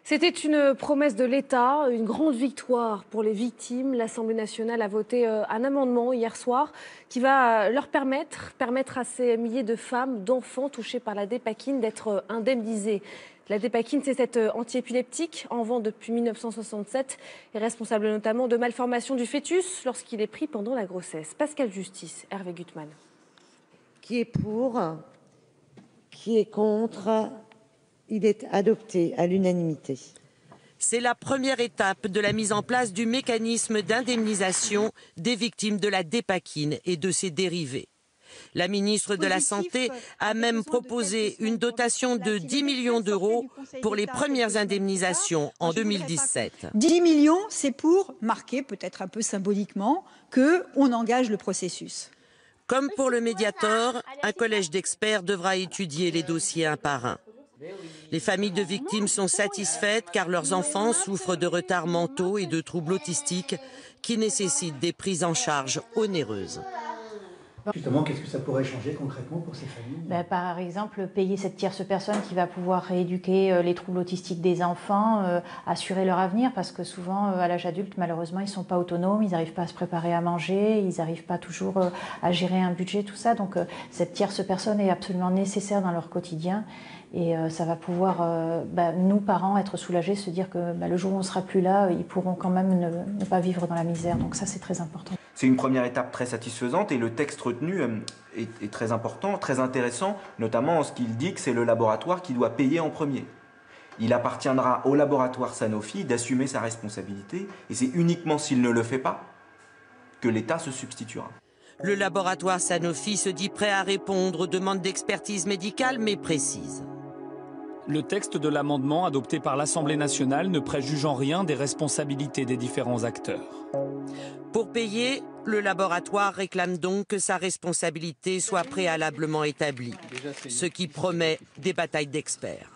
C'était une promesse de l'État, une grande victoire pour les victimes. L'Assemblée nationale a voté un amendement hier soir qui va leur permettre à ces milliers de femmes, d'enfants touchés par la dépakine d'être indemnisées. La dépakine, c'est cette antiépileptique en vente depuis 1967 et responsable notamment de malformations du fœtus lorsqu'il est pris pendant la grossesse. Pascal Justice, Hervé Gutmann. Qui est pour? Qui est contre? Il est adopté à l'unanimité. C'est la première étape de la mise en place du mécanisme d'indemnisation des victimes de la dépakine et de ses dérivés. La ministre de la Santé a même proposé une dotation de 10 millions d'euros pour les premières indemnisations en 2017. 10 millions, c'est pour marquer, peut-être un peu symboliquement, qu'on engage le processus. Comme pour le Mediator, un collège d'experts devra étudier les dossiers un par un. Les familles de victimes sont satisfaites car leurs enfants souffrent de retards mentaux et de troubles autistiques qui nécessitent des prises en charge onéreuses. Justement, qu'est-ce que ça pourrait changer concrètement pour ces familles? Par exemple, payer cette tierce personne qui va pouvoir rééduquer les troubles autistiques des enfants, assurer leur avenir, parce que souvent, à l'âge adulte, malheureusement, ils ne sont pas autonomes, ils n'arrivent pas à se préparer à manger, ils n'arrivent pas toujours à gérer un budget, tout ça. Donc cette tierce personne est absolument nécessaire dans leur quotidien. Et ça va pouvoir, nous, parents, être soulagés, se dire que le jour où on ne sera plus là, ils pourront quand même ne pas vivre dans la misère. Donc ça, c'est très important. C'est une première étape très satisfaisante et le texte retenu est très important, très intéressant, notamment en ce qu'il dit que c'est le laboratoire qui doit payer en premier. Il appartiendra au laboratoire Sanofi d'assumer sa responsabilité et c'est uniquement s'il ne le fait pas que l'État se substituera. Le laboratoire Sanofi se dit prêt à répondre aux demandes d'expertise médicale, mais précise. Le texte de l'amendement adopté par l'Assemblée nationale ne préjuge en rien des responsabilités des différents acteurs. Pour payer, le laboratoire réclame donc que sa responsabilité soit préalablement établie, ce qui promet des batailles d'experts.